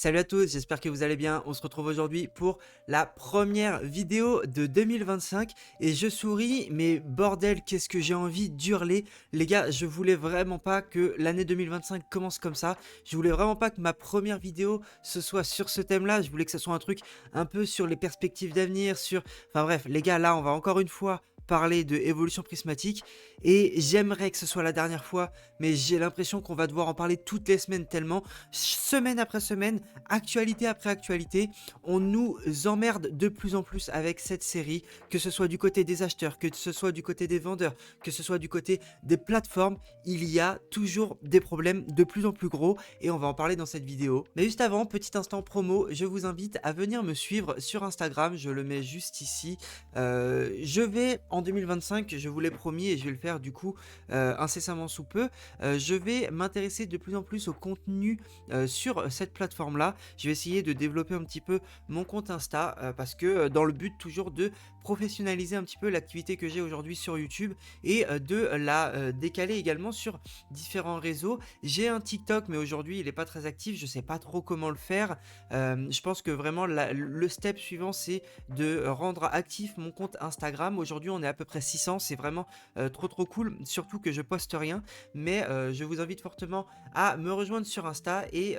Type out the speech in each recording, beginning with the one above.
Salut à tous, j'espère que vous allez bien. On se retrouve aujourd'hui pour la première vidéo de 2025 et je souris, mais bordel, qu'est-ce que j'ai envie d'hurler. Les gars, je voulais vraiment pas que l'année 2025 commence comme ça. Je voulais vraiment pas que ma première vidéo ce soit sur ce thème-là. Je voulais que ce soit un truc un peu sur les perspectives d'avenir, sur... Enfin bref, les gars, là, on va encore une fois parler de évolution prismatique et j'aimerais que ce soit la dernière fois, mais j'ai l'impression qu'on va devoir en parler toutes les semaines tellement, semaine après semaine, actualité après actualité, on nous emmerde de plus en plus avec cette série, que ce soit du côté des acheteurs, que ce soit du côté des vendeurs, que ce soit du côté des plateformes, il y a toujours des problèmes de plus en plus gros et on va en parler dans cette vidéo. Mais juste avant, petit instant promo, je vous invite à venir me suivre sur Instagram, je le mets juste ici. Je vais en 2025, je vous l'ai promis et je vais le faire du coup incessamment sous peu, je vais m'intéresser de plus en plus au contenu sur cette plateforme là. Je vais essayer de développer un petit peu mon compte Insta parce que dans le but toujours de professionnaliser un petit peu l'activité que j'ai aujourd'hui sur YouTube et de la décaler également sur différents réseaux. J'ai un TikTok mais aujourd'hui il n'est pas très actif, je sais pas trop comment le faire. Je pense que vraiment le step suivant c'est de rendre actif mon compte Instagram. Aujourd'hui on est à peu près 600, c'est vraiment trop cool, surtout que je poste rien, mais je vous invite fortement à me rejoindre sur Insta et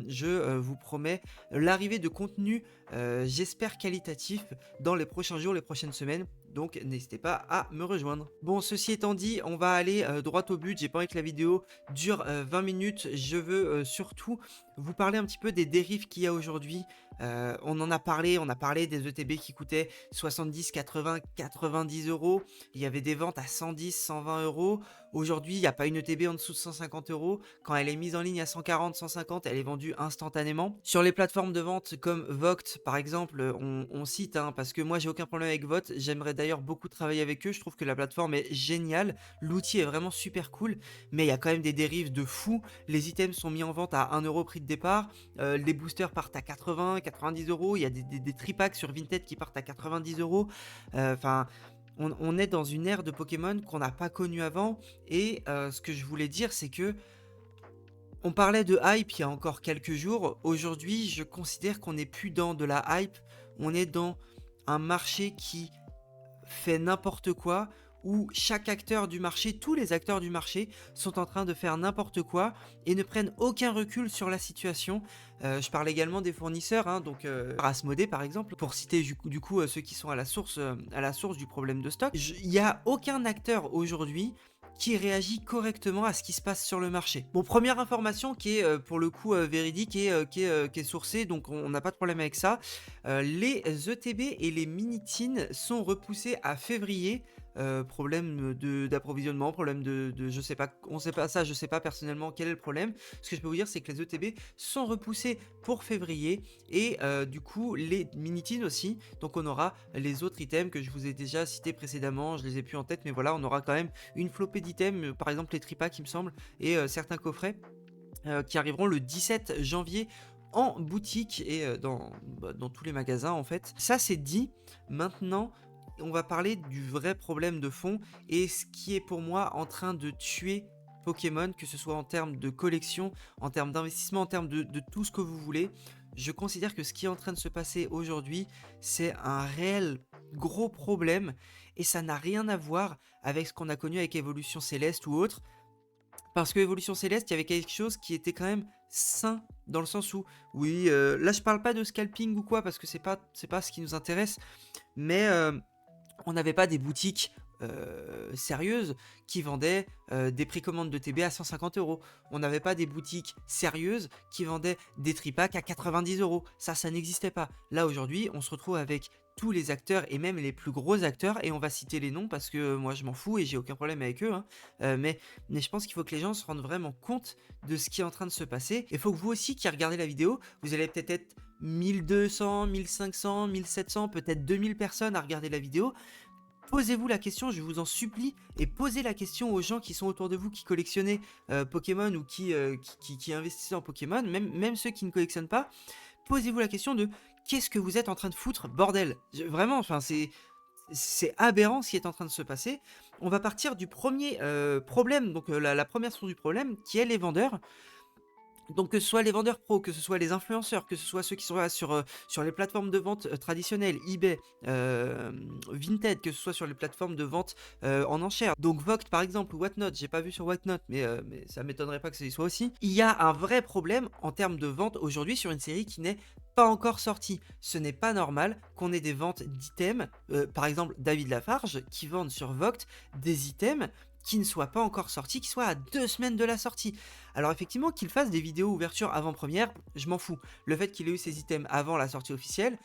je vous promets l'arrivée de contenu, j'espère qualitatif, dans les prochains jours, les prochaines semaines. Donc n'hésitez pas à me rejoindre. Bon, ceci étant dit, on va aller droit au but. J'ai pas envie que la vidéo dure 20 minutes. Je veux surtout vous parler un petit peu des dérives qu'il y a aujourd'hui. On en a parlé, on a parlé des ETB qui coûtaient 70, 80, 90 euros. Il y avait des ventes à 110, 120 euros. Aujourd'hui, il n'y a pas une ETB en dessous de 150 euros. Quand elle est mise en ligne à 140, 150, elle est vendue instantanément. Sur les plateformes de vente comme Vogt, par exemple, on cite, hein, parce que moi, j'ai aucun problème avec Vogt. J'aimerais d'ailleurs beaucoup travailler avec eux. Je trouve que la plateforme est géniale. L'outil est vraiment super cool, mais il y a quand même des dérives de fou. Les items sont mis en vente à 1 euro prix de départ. Les boosters partent à 80, 90 euros. Il y a des tripacks sur Vinted qui partent à 90 euros. Enfin... on est dans une ère de Pokémon qu'on n'a pas connue avant et ce que je voulais dire c'est que on parlait de hype il y a encore quelques jours. Aujourd'hui, je considère qu'on n'est plus dans de la hype, on est dans un marché qui fait n'importe quoi, où chaque acteur du marché, tous les acteurs du marché sont en train de faire n'importe quoi et ne prennent aucun recul sur la situation. Je parle également des fournisseurs, hein, donc Asmodée par exemple, pour citer du coup ceux qui sont à la source du problème de stock. Il n'y a aucun acteur aujourd'hui qui réagit correctement à ce qui se passe sur le marché. Bon, première information qui est pour le coup véridique et qui est sourcée, donc on n'a pas de problème avec ça. Les ETB et les mini-tins sont repoussés à février. Problème d'approvisionnement, problème de je sais pas, on sait pas ça, je sais pas personnellement quel est le problème. Ce que je peux vous dire c'est que les ETB sont repoussés pour février et du coup les mini-tins aussi. Donc on aura les autres items que je vous ai déjà cités précédemment, je les ai plus en tête, mais voilà, on aura quand même une flopée d'items, par exemple les tripacks il me semble, et certains coffrets qui arriveront le 17 janvier en boutique et dans tous les magasins en fait. Ça c'est dit, maintenant on va parler du vrai problème de fond et ce qui est pour moi en train de tuer Pokémon, que ce soit en termes de collection, en termes d'investissement, en termes de tout ce que vous voulez. Je considère que ce qui est en train de se passer aujourd'hui, c'est un réel gros problème et ça n'a rien à voir avec ce qu'on a connu avec Évolution Céleste ou autre. Parce que Évolution Céleste, il y avait quelque chose qui était quand même sain, dans le sens où, oui, là je parle pas de scalping ou quoi, parce que c'est pas ce qui nous intéresse, mais on n'avait pas des boutiques sérieuses qui vendaient des précommandes de TB à 150 euros. On n'avait pas des boutiques sérieuses qui vendaient des tripacks à 90 euros. Ça n'existait pas. Là, aujourd'hui, on se retrouve avec tous les acteurs et même les plus gros acteurs, et on va citer les noms parce que moi je m'en fous et j'ai aucun problème avec eux, hein. Mais je pense qu'il faut que les gens se rendent vraiment compte de ce qui est en train de se passer. Il faut que vous aussi qui regardez la vidéo, vous allez peut-être être 1200, 1500, 1700, peut-être 2000 personnes à regarder la vidéo. Posez-vous la question, je vous en supplie, et posez la question aux gens qui sont autour de vous, qui collectionnez Pokémon ou qui investissent en Pokémon, même ceux qui ne collectionnent pas. Posez-vous la question de qu'est-ce que vous êtes en train de foutre, bordel. Vraiment, enfin, c'est aberrant ce qui est en train de se passer. On va partir du premier problème, donc la première source du problème, qui est les vendeurs. Donc que ce soit les vendeurs pro, que ce soit les influenceurs, que ce soit ceux qui sont là sur les plateformes de vente traditionnelles, eBay, Vinted, que ce soit sur les plateformes de vente en enchères. Donc Vogt par exemple ou Whatnot, j'ai pas vu sur Whatnot, mais ça m'étonnerait pas que ça y soit aussi. Il y a un vrai problème en termes de vente aujourd'hui sur une série qui n'est pas encore sortie. Ce n'est pas normal qu'on ait des ventes d'items, par exemple David Lafarge, qui vendent sur Vogt des items qui ne soient pas encore sortis, qui soient à 2 semaines de la sortie. Alors effectivement, qu'il fasse des vidéos ouverture avant-première, je m'en fous. Le fait qu'il ait eu ses items avant la sortie officielle,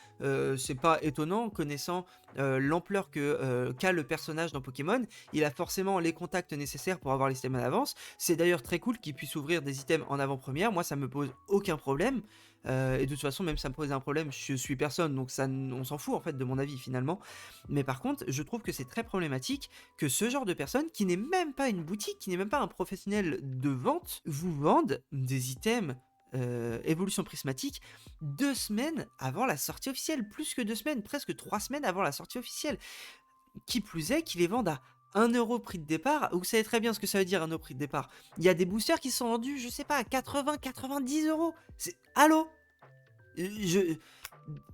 c'est pas étonnant, connaissant l'ampleur qu'a le personnage dans Pokémon. Il a forcément les contacts nécessaires pour avoir les items à l'avance. C'est d'ailleurs très cool qu'il puisse ouvrir des items en avant-première. Moi, ça me pose aucun problème. Et de toute façon, même si ça me pose un problème, je suis personne, donc ça, on s'en fout en fait de mon avis finalement. Mais par contre, je trouve que c'est très problématique que ce genre de personne, qui n'est même pas une boutique, qui n'est même pas un professionnel de vente, vous vende des items évolution prismatique 2 semaines avant la sortie officielle, plus que 2 semaines, presque 3 semaines avant la sortie officielle. Qui plus est, qu'ils les vendent à 1 € prix de départ. Vous savez très bien ce que ça veut dire 1 € prix de départ. Il y a des boosters qui sont vendus, je sais pas, à 80-90 €. C'est... Allô? je...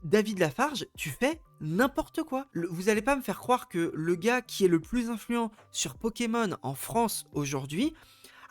David Lafarge, tu fais n'importe quoi. Vous allez pas me faire croire que le gars qui est le plus influent sur Pokémon en France aujourd'hui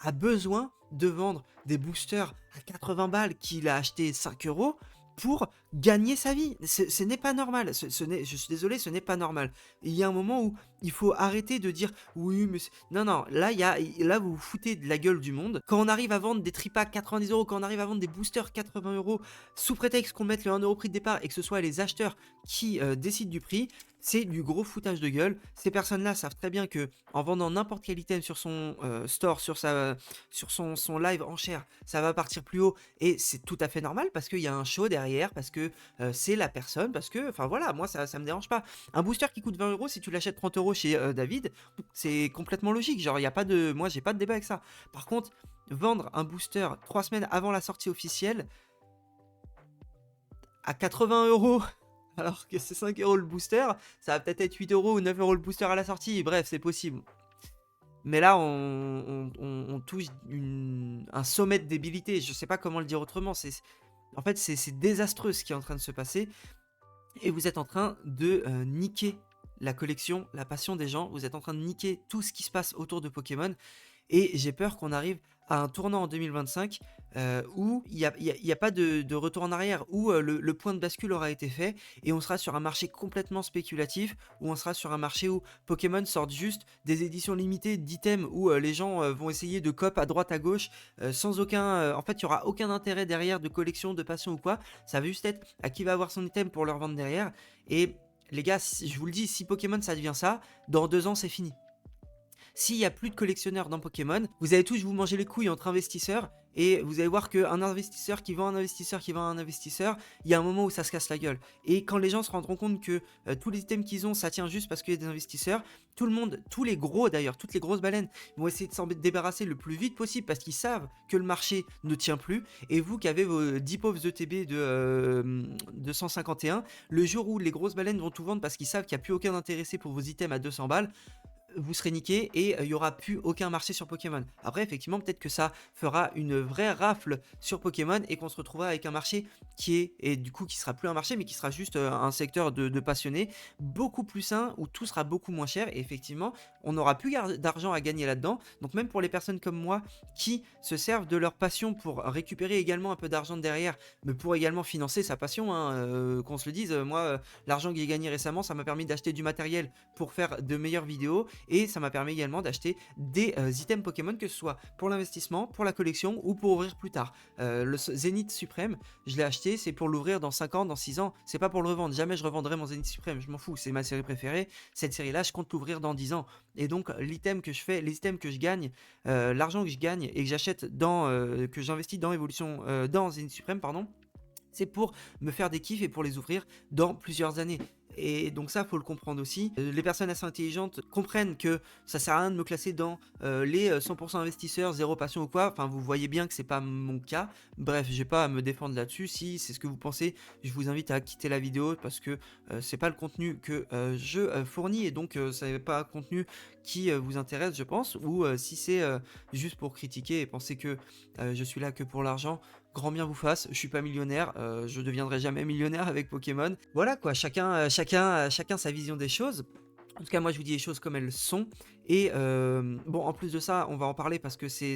a besoin de vendre des boosters à 80 balles qu'il a acheté 5 € pour gagner sa vie. Ce n'est pas normal. Je suis désolé, ce n'est pas normal. Il y a un moment où il faut arrêter de dire oui, mais non, non. Là, là, vous vous foutez de la gueule du monde. Quand on arrive à vendre des tripas 90 €, quand on arrive à vendre des boosters 80 € sous prétexte qu'on mette le 1 € prix de départ et que ce soit les acheteurs qui décident du prix, c'est du gros foutage de gueule. Ces personnes-là savent très bien que en vendant n'importe quel item sur son store, sur son live en chair, ça va partir plus haut et c'est tout à fait normal parce qu'il y a un show derrière, parce que c'est la personne, parce que, enfin voilà, moi ça me dérange pas. Un booster qui coûte 20 €, si tu l'achètes 30 € chez David, c'est complètement logique. Genre, il y a pas de, moi j'ai pas de débat avec ça. Par contre, vendre un booster 3 semaines avant la sortie officielle à 80 € alors que c'est 5 € le booster, ça va peut-être être 8 € ou 9 € le booster à la sortie, bref, c'est possible. Mais là, on touche un sommet de débilité, je sais pas comment le dire autrement, en fait, c'est désastreux ce qui est en train de se passer, et vous êtes en train de niquer la collection, la passion des gens, vous êtes en train de niquer tout ce qui se passe autour de Pokémon, et j'ai peur qu'on arrive à un tournant en 2025 où il n'y a pas de retour en arrière, où le point de bascule aura été fait et on sera sur un marché complètement spéculatif, où on sera sur un marché où Pokémon sort juste des éditions limitées d'items où les gens vont essayer de cop à droite à gauche sans aucun... en fait, il n'y aura aucun intérêt derrière de collection, de passion ou quoi. Ça va juste être à qui va avoir son item pour leur vendre derrière. Et les gars, je vous le dis, si Pokémon ça devient ça, dans 2 ans c'est fini. S'il n'y a plus de collectionneurs dans Pokémon, vous allez tous vous manger les couilles entre investisseurs et vous allez voir qu'un investisseur qui vend un investisseur qui vend un investisseur, il y a un moment où ça se casse la gueule. Et quand les gens se rendront compte que tous les items qu'ils ont, ça tient juste parce qu'il y a des investisseurs, tout le monde, tous les gros d'ailleurs, toutes les grosses baleines vont essayer de s'en débarrasser le plus vite possible parce qu'ils savent que le marché ne tient plus. Et vous qui avez vos 10 pauvres ETB de 151, le jour où les grosses baleines vont tout vendre parce qu'ils savent qu'il n'y a plus aucun intéressé pour vos items à 200 balles, vous serez niqué et il n'y aura plus aucun marché sur Pokémon. Après, effectivement, peut-être que ça fera une vraie rafle sur Pokémon et qu'on se retrouvera avec un marché qui est, et du coup qui sera plus un marché, mais qui sera juste un secteur de passionnés, beaucoup plus sain, où tout sera beaucoup moins cher, et effectivement, on n'aura plus d'argent à gagner là-dedans. Donc même pour les personnes comme moi qui se servent de leur passion pour récupérer également un peu d'argent derrière, mais pour également financer sa passion, hein, qu'on se le dise, moi, l'argent que j'ai gagné récemment, ça m'a permis d'acheter du matériel pour faire de meilleures vidéos, et ça m'a permis également d'acheter des items Pokémon, que ce soit pour l'investissement, pour la collection ou pour ouvrir plus tard. Le Zénith Suprême, je l'ai acheté, c'est pour l'ouvrir dans 5 ans, dans 6 ans, c'est pas pour le revendre. Jamais je revendrai mon Zénith Suprême, je m'en fous, c'est ma série préférée. Cette série-là, je compte l'ouvrir dans 10 ans. Et donc, l'item que je fais, les items que je gagne, l'argent que je gagne et que j'achète que j'investis dans dans Zénith Suprême, pardon, c'est pour me faire des kiffs et pour les ouvrir dans plusieurs années. Et donc ça, faut le comprendre aussi. Les personnes assez intelligentes comprennent que ça sert à rien de me classer dans les 100% investisseurs, zéro passion ou quoi. Enfin, vous voyez bien que c'est pas mon cas. Bref, j'ai pas à me défendre là-dessus. Si c'est ce que vous pensez, je vous invite à quitter la vidéo parce que c'est pas le contenu que je fournis et donc c'est pas un contenu qui vous intéresse, je pense. Ou si c'est juste pour critiquer et penser que je suis là que pour l'argent, grand bien vous fasse. Je suis pas millionnaire, je deviendrai jamais millionnaire avec Pokémon. Voilà quoi, chacun sa vision des choses. En tout cas, moi je vous dis les choses comme elles sont. Et bon, en plus de ça, on va en parler parce que c'est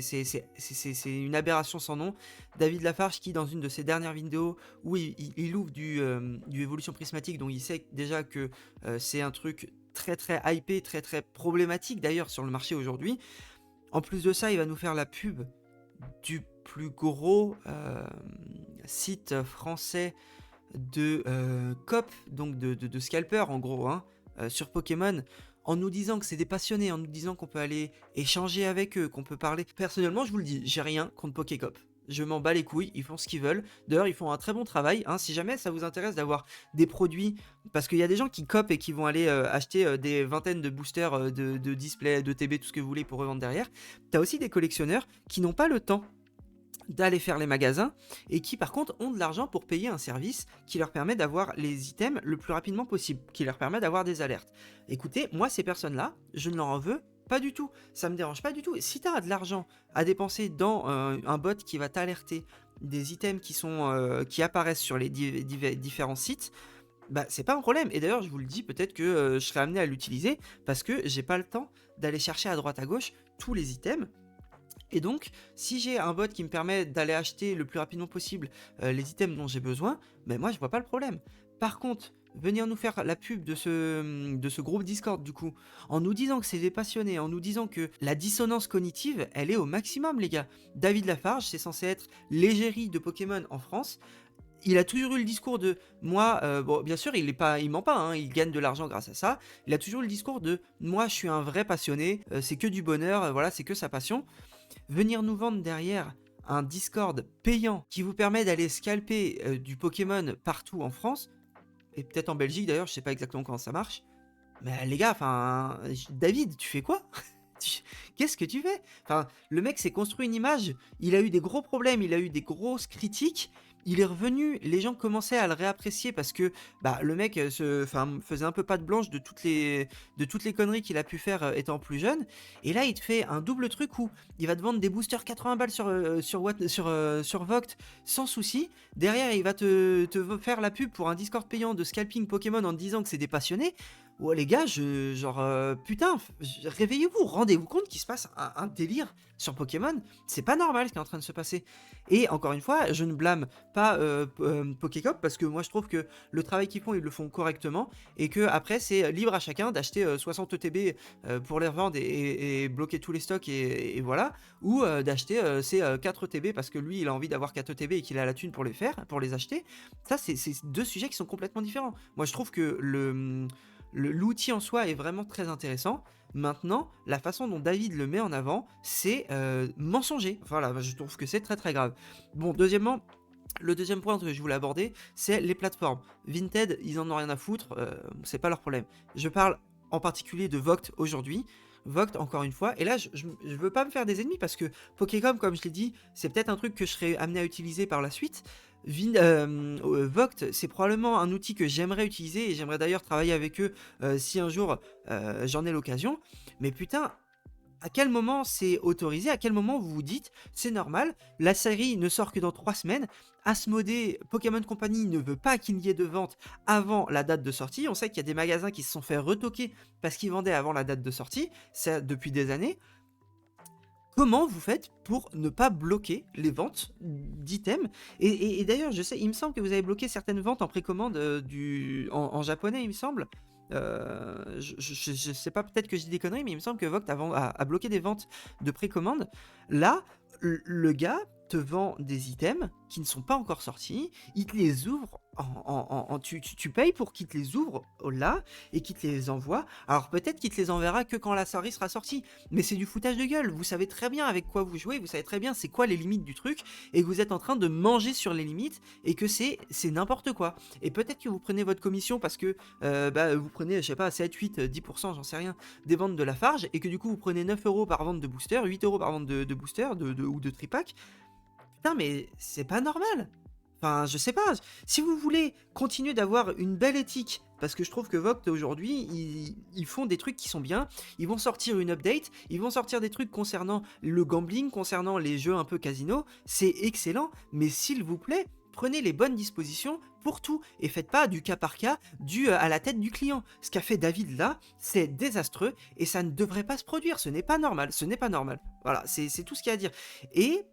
une aberration sans nom. David Lafarge qui, dans une de ses dernières vidéos où il ouvre du évolution prismatique, donc il sait déjà que c'est un truc très très hypé, très très problématique d'ailleurs sur le marché aujourd'hui. En plus de ça, il va nous faire la pub du plus gros site français de COP, donc de scalper en gros, hein, sur Pokémon, en nous disant que c'est des passionnés, en nous disant qu'on peut aller échanger avec eux, qu'on peut parler. Personnellement, je vous le dis, j'ai rien contre Pokécop. Je m'en bats les couilles, ils font ce qu'ils veulent. D'ailleurs, ils font un très bon travail. Hein, si jamais ça vous intéresse d'avoir des produits, parce qu'il y a des gens qui copent et qui vont aller acheter des vingtaines de boosters de display, de TB, tout ce que vous voulez pour revendre derrière. T'as aussi des collectionneurs qui n'ont pas le temps d'aller faire les magasins et qui par contre ont de l'argent pour payer un service qui leur permet d'avoir les items le plus rapidement possible, qui leur permet d'avoir des alertes. Écoutez, moi ces personnes-là, je ne leur en veux pas du tout, ça me dérange pas du tout. Si tu as de l'argent à dépenser dans un bot qui va t'alerter des items qui apparaissent sur les différents sites, bah c'est pas un problème. Et d'ailleurs je vous le dis, peut-être que je serai amené à l'utiliser parce que j'ai pas le temps d'aller chercher à droite à gauche tous les items. Et donc, si j'ai un bot qui me permet d'aller acheter le plus rapidement possible les items dont j'ai besoin, ben moi je vois pas le problème. Par contre, venir nous faire la pub de ce groupe Discord du coup, en nous disant que c'est des passionnés, en nous disant que la dissonance cognitive, elle est au maximum les gars. David Lafarge, c'est censé être l'égérie de Pokémon en France. Il a toujours eu le discours de moi, bon bien sûr il ment pas, hein, il gagne de l'argent grâce à ça. Il a toujours eu le discours de moi je suis un vrai passionné, c'est que du bonheur, voilà c'est que sa passion. Venir nous vendre derrière un Discord payant qui vous permet d'aller scalper du Pokémon partout en France, et peut-être en Belgique d'ailleurs, je sais pas exactement comment ça marche. Mais les gars, enfin, David, tu fais quoi? Qu'est-ce que tu fais? Enfin, le mec s'est construit une image, il a eu des gros problèmes, il a eu des grosses critiques, il est revenu, les gens commençaient à le réapprécier parce que bah, le mec faisait un peu patte blanche de toutes les conneries qu'il a pu faire étant plus jeune. Et là, il te fait un double truc où il va te vendre des boosters 80 balles sur Voct sans souci. Derrière, il va te faire la pub pour un Discord payant de scalping Pokémon en te disant que c'est des passionnés. Ouais les gars, putain, réveillez-vous, rendez-vous compte qu'il se passe un délire sur Pokémon, c'est pas normal ce qui est en train de se passer. Et encore une fois, je ne blâme pas Pokécop parce que moi je trouve que le travail qu'ils font, ils le font correctement et que après c'est libre à chacun d'acheter 60 ETB pour les revendre et bloquer tous les stocks et voilà, ou d'acheter ces 4 ETB parce que lui il a envie d'avoir 4 ETB et qu'il a la thune pour les acheter. Ça c'est deux sujets qui sont complètement différents. Moi je trouve que l'outil en soi est vraiment très intéressant. Maintenant, la façon dont David le met en avant, c'est mensonger. Voilà, je trouve que c'est très très grave. Bon, deuxièmement, le deuxième point que je voulais aborder, c'est les plateformes. Vinted, ils en ont rien à foutre, c'est pas leur problème. Je parle en particulier de Voct aujourd'hui. Voct, encore une fois, et là je veux pas me faire des ennemis parce que Pokécom, comme je l'ai dit, c'est peut-être un truc que je serais amené à utiliser par la suite. Voct, c'est probablement un outil que j'aimerais utiliser et j'aimerais d'ailleurs travailler avec eux si un jour j'en ai l'occasion. Mais putain, à quel moment c'est autorisé? À quel moment vous vous dites c'est normal? La série ne sort que dans 3 semaines. Asmodée, Pokémon Company ne veut pas qu'il y ait de vente avant la date de sortie. On sait qu'il y a des magasins qui se sont fait retoquer parce qu'ils vendaient avant la date de sortie. Ça depuis des années. Comment vous faites pour ne pas bloquer les ventes d'items? Et d'ailleurs, je sais, il me semble que vous avez bloqué certaines ventes en précommande en japonais, il me semble. Je sais pas, peut-être que je dis des conneries, mais il me semble que Vogt a bloqué des ventes de précommande. Là, le gars te vend des items qui ne sont pas encore sortis, il te les ouvre tu payes pour qu'il te les ouvre là et qu'il te les envoie. Alors peut-être qu'il te les enverra que quand la série sera sortie, mais c'est du foutage de gueule. Vous savez très bien avec quoi vous jouez, vous savez très bien c'est quoi les limites du truc et que vous êtes en train de manger sur les limites et que c'est n'importe quoi. Et peut-être que vous prenez votre commission parce que vous prenez, je sais pas, 7, 8, 10%, j'en sais rien, des ventes de Lafarge et que du coup vous prenez 9 euros par vente de booster, 8 euros par vente de booster ou de tripack. Putain, mais c'est pas normal. Enfin, je sais pas. Si vous voulez continuer d'avoir une belle éthique, parce que je trouve que Vogt aujourd'hui, ils font des trucs qui sont bien. Ils vont sortir une update, ils vont sortir des trucs concernant le gambling, concernant les jeux un peu casino. C'est excellent, mais s'il vous plaît, prenez les bonnes dispositions pour tout et faites pas du cas par cas dû à la tête du client. Ce qu'a fait David là, c'est désastreux et ça ne devrait pas se produire. Ce n'est pas normal. Ce n'est pas normal. Voilà, c'est tout ce qu'il y a à dire. Et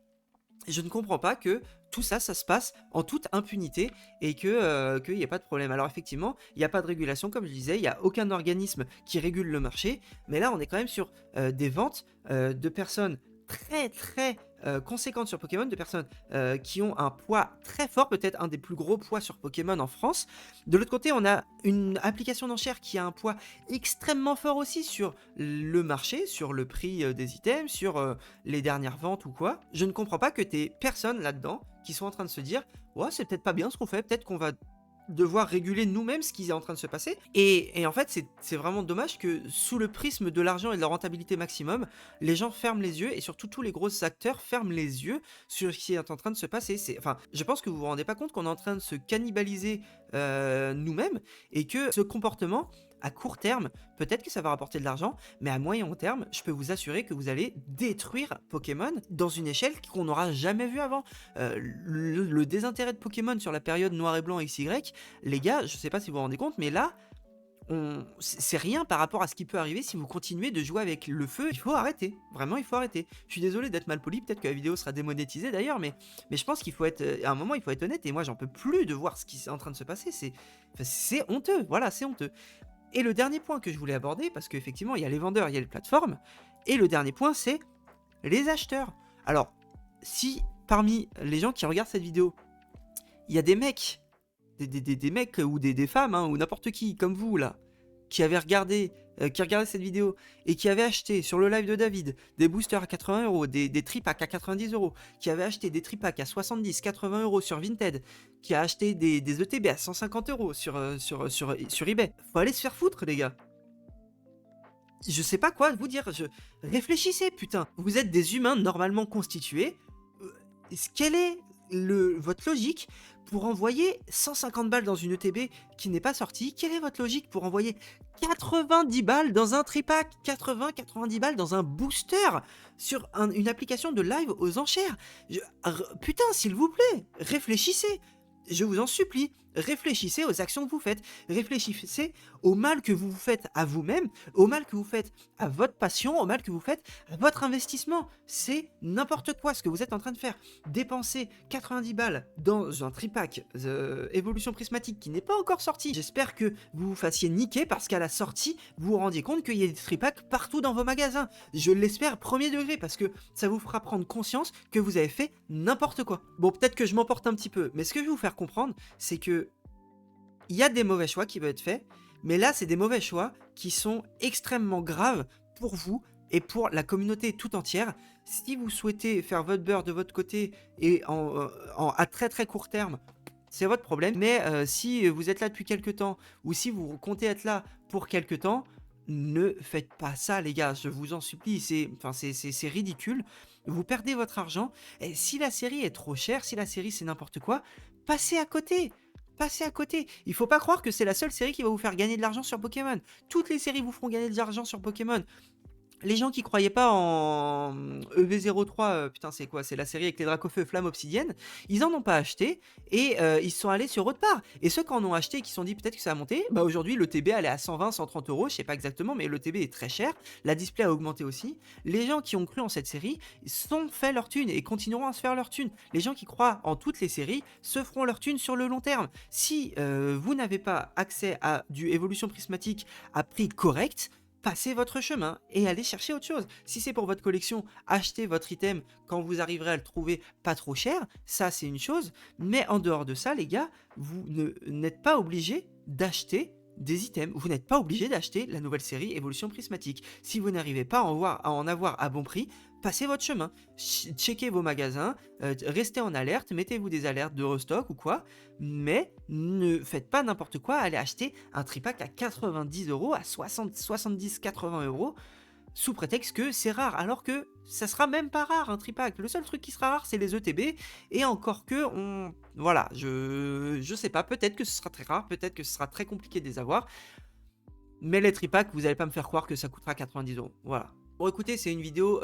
je ne comprends pas que tout ça, ça se passe en toute impunité et que qu'il n'y ait pas de problème. Alors effectivement, il n'y a pas de régulation, comme je disais, il n'y a aucun organisme qui régule le marché, mais là, on est quand même sur des ventes de personnes très très conséquentes sur Pokémon, de personnes qui ont un poids très fort, peut-être un des plus gros poids sur Pokémon en France. De l'autre côté, on a une application d'enchères qui a un poids extrêmement fort aussi sur le marché, sur le prix des items, sur les dernières ventes ou quoi. Je ne comprends pas que t'aies personne là-dedans qui soit en train de se dire « Ouais, c'est peut-être pas bien ce qu'on fait, peut-être qu'on va devoir réguler nous-mêmes ce qui est en train de se passer. » Et en fait, c'est vraiment dommage que sous le prisme de l'argent et de la rentabilité maximum, les gens ferment les yeux et surtout tous les gros acteurs ferment les yeux sur ce qui est en train de se passer. Enfin, je pense que vous vous rendez pas compte qu'on est en train de se cannibaliser nous-mêmes et que ce comportement, à court terme, peut-être que ça va rapporter de l'argent, mais à moyen terme, je peux vous assurer que vous allez détruire Pokémon dans une échelle qu'on n'aura jamais vue avant. Le désintérêt de Pokémon sur la période noir et blanc XY, les gars, je sais pas si vous vous rendez compte, mais là, c'est rien par rapport à ce qui peut arriver si vous continuez de jouer avec le feu. Il faut arrêter, vraiment il faut arrêter. Je suis désolé d'être mal poli, peut-être que la vidéo sera démonétisée d'ailleurs, mais je pense qu'il faut être, à un moment il faut être honnête, et moi j'en peux plus de voir ce qui est en train de se passer, c'est honteux, voilà, c'est honteux. Et le dernier point que je voulais aborder, parce qu'effectivement il y a les vendeurs, il y a les plateformes, et le dernier point c'est les acheteurs. Alors, si parmi les gens qui regardent cette vidéo, il y a des mecs, des mecs ou des femmes, hein, ou n'importe qui, comme vous là, qui regardaient cette vidéo et qui avaient acheté sur le live de David des boosters à 80 euros, des tripacks à 90 euros, qui avaient acheté des tripacks à 70, 80 euros sur Vinted, qui a acheté des ETB à 150 euros sur eBay. Faut aller se faire foutre, les gars. Je sais pas quoi vous dire. Réfléchissez, putain. Vous êtes des humains normalement constitués. Quelle est votre logique pour envoyer 150 balles dans une ETB qui n'est pas sortie? Quelle est votre logique pour envoyer 90 balles dans un tripack, 90 balles dans un booster sur une application de live aux enchères? Putain, s'il vous plaît, réfléchissez. Je vous en supplie, réfléchissez aux actions que vous faites. Réfléchissez au mal que vous vous faites à vous-même, au mal que vous faites à votre passion, au mal que vous faites à votre investissement. C'est n'importe quoi ce que vous êtes en train de faire. Dépenser 90 balles dans un tripack évolution prismatique qui n'est pas encore sorti. J'espère que vous vous fassiez niquer parce qu'à la sortie, vous vous rendiez compte qu'il y a des tripacks partout dans vos magasins. Je l'espère premier degré parce que ça vous fera prendre conscience que vous avez fait n'importe quoi. Bon, peut-être que je m'emporte un petit peu, mais ce que je vais vous faire comprendre, c'est que il y a des mauvais choix qui peuvent être faits, mais là, c'est des mauvais choix qui sont extrêmement graves pour vous et pour la communauté tout entière. Si vous souhaitez faire votre beurre de votre côté et à très très court terme, c'est votre problème. Mais si vous êtes là depuis quelques temps ou si vous comptez être là pour quelques temps, ne faites pas ça, les gars. Je vous en supplie. C'est ridicule. Vous perdez votre argent. Et si la série est trop chère, si la série c'est n'importe quoi, passez à côté. Passez à côté. Il faut pas croire que c'est la seule série qui va vous faire gagner de l'argent sur Pokémon. Toutes les séries vous feront gagner de l'argent sur Pokémon. Les gens qui croyaient pas en EV03, putain c'est quoi? C'est la série avec les Dracofeu Flamme Obsidienne. Ils en ont pas acheté et ils sont allés sur autre part. Et ceux qui en ont acheté et qui se sont dit peut-être que ça a monté, bah aujourd'hui le TB elle est à 120, 130 euros, je sais pas exactement, mais le TB est très cher. La display a augmenté aussi. Les gens qui ont cru en cette série se sont fait leur thune et continueront à se faire leur thune. Les gens qui croient en toutes les séries se feront leur thune sur le long terme. Si vous n'avez pas accès à du évolution prismatique à prix correct, passez votre chemin et allez chercher autre chose. Si c'est pour votre collection, achetez votre item quand vous arriverez à le trouver pas trop cher, ça c'est une chose, mais en dehors de ça, les gars, n'êtes pas obligés d'acheter des items. Vous n'êtes pas obligé d'acheter la nouvelle série Évolution Prismatique. Si vous n'arrivez pas à en avoir à bon prix, passez votre chemin. Checkez vos magasins, restez en alerte, mettez-vous des alertes de restock ou quoi, mais ne faites pas n'importe quoi, allez acheter un tripack à 90 euros, à 60, 70, 80 euros, sous prétexte que c'est rare, alors que ça sera même pas rare un tripack. Le seul truc qui sera rare, c'est les ETB, et encore que, voilà, je sais pas, peut-être que ce sera très rare, peut-être que ce sera très compliqué de les avoir, mais les tripacks, vous allez pas me faire croire que ça coûtera 90 euros, voilà. Bon écoutez, c'est une vidéo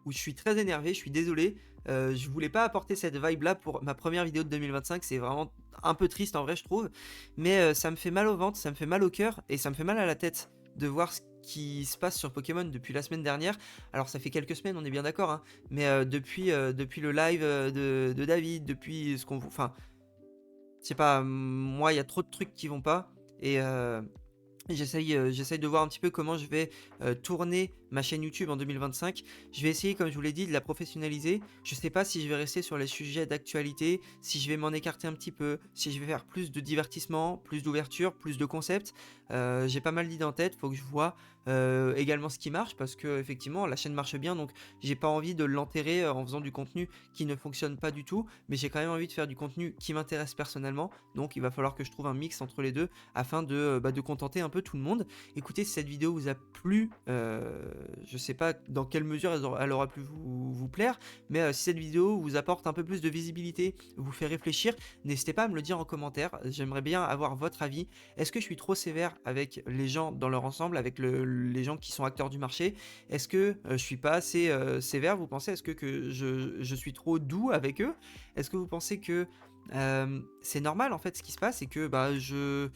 où je suis très énervé, je suis désolé, je voulais pas apporter cette vibe là pour ma première vidéo de 2025, c'est vraiment un peu triste en vrai je trouve, mais ça me fait mal au ventre, ça me fait mal au cœur et ça me fait mal à la tête de voir ce qui se passe sur Pokémon depuis la semaine dernière. Alors ça fait quelques semaines, on est bien d'accord, hein, mais depuis le live de David, depuis ce qu'on... Enfin, je sais pas, moi il y a trop de trucs qui vont pas et j'essaye de voir un petit peu comment je vais tourner ma chaîne YouTube en 2025. Je vais essayer, comme je vous l'ai dit, de la professionnaliser. Je sais pas si je vais rester sur les sujets d'actualité, si je vais m'en écarter un petit peu, si je vais faire plus de divertissement, plus d'ouverture, plus de concepts. J'ai pas mal d'idées en tête, faut que je vois également ce qui marche parce que effectivement la chaîne marche bien, donc j'ai pas envie de l'enterrer en faisant du contenu qui ne fonctionne pas du tout, mais j'ai quand même envie de faire du contenu qui m'intéresse personnellement, donc il va falloir que je trouve un mix entre les deux afin de contenter un peu tout le monde. Écoutez, si cette vidéo vous a plu, je sais pas dans quelle mesure elle aura pu vous plaire, mais si cette vidéo vous apporte un peu plus de visibilité, vous fait réfléchir, n'hésitez pas à me le dire en commentaire, j'aimerais bien avoir votre avis. Est-ce que je suis trop sévère avec les gens dans leur ensemble, avec les gens qui sont acteurs du marché? Est-ce que je suis pas assez sévère, vous pensez? Est-ce que je suis trop doux avec eux? Est-ce que vous pensez que c'est normal en fait ce qui se passe et que bah, je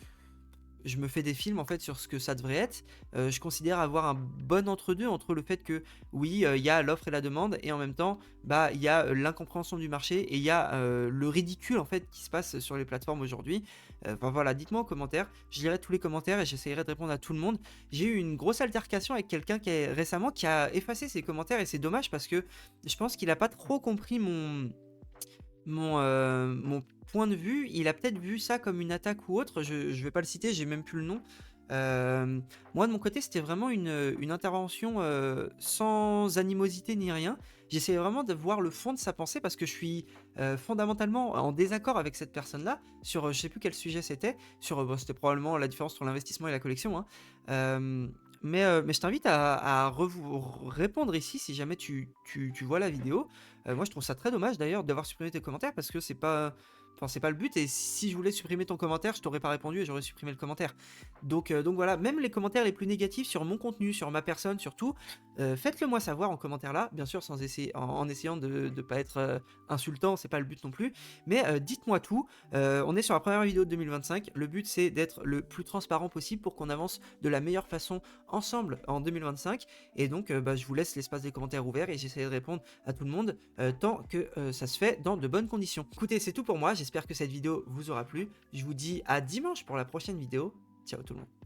me fais des films en fait sur ce que ça devrait être. Je considère avoir un bon entre-deux entre le fait que oui, il y a l'offre et la demande et en même temps, bah il y a l'incompréhension du marché et il y a le ridicule en fait qui se passe sur les plateformes aujourd'hui. Enfin voilà, dites-moi en commentaire, je lirai tous les commentaires et j'essaierai de répondre à tout le monde. J'ai eu une grosse altercation avec quelqu'un récemment qui a effacé ses commentaires et c'est dommage parce que je pense qu'il a pas trop compris mon point de vue. Il a peut-être vu ça comme une attaque ou autre, je vais pas le citer, j'ai même plus le nom. Moi de mon côté c'était vraiment une intervention sans animosité ni rien. J'essayais vraiment de voir le fond de sa pensée parce que je suis fondamentalement en désaccord avec cette personne-là sur je sais plus quel sujet c'était, sur bon, c'était probablement la différence entre l'investissement et la collection, hein. Mais je t'invite à répondre ici si jamais tu vois la vidéo. Moi je trouve ça très dommage d'ailleurs d'avoir supprimé tes commentaires parce que c'est pas... Enfin, c'est pas le but, et si je voulais supprimer ton commentaire, je t'aurais pas répondu et j'aurais supprimé le commentaire. Donc voilà, même les commentaires les plus négatifs sur mon contenu, sur ma personne, surtout, faites-le moi savoir en commentaire là, bien sûr sans essayer, en essayant de pas être insultant, c'est pas le but non plus, mais dites-moi tout. On est sur la première vidéo de 2025, le but c'est d'être le plus transparent possible pour qu'on avance de la meilleure façon ensemble en 2025, et donc bah, je vous laisse l'espace des commentaires ouvert et j'essaie de répondre à tout le monde tant que ça se fait dans de bonnes conditions. Écoutez, c'est tout pour moi, j'espère que cette vidéo vous aura plu, je vous dis à dimanche pour la prochaine vidéo, ciao tout le monde.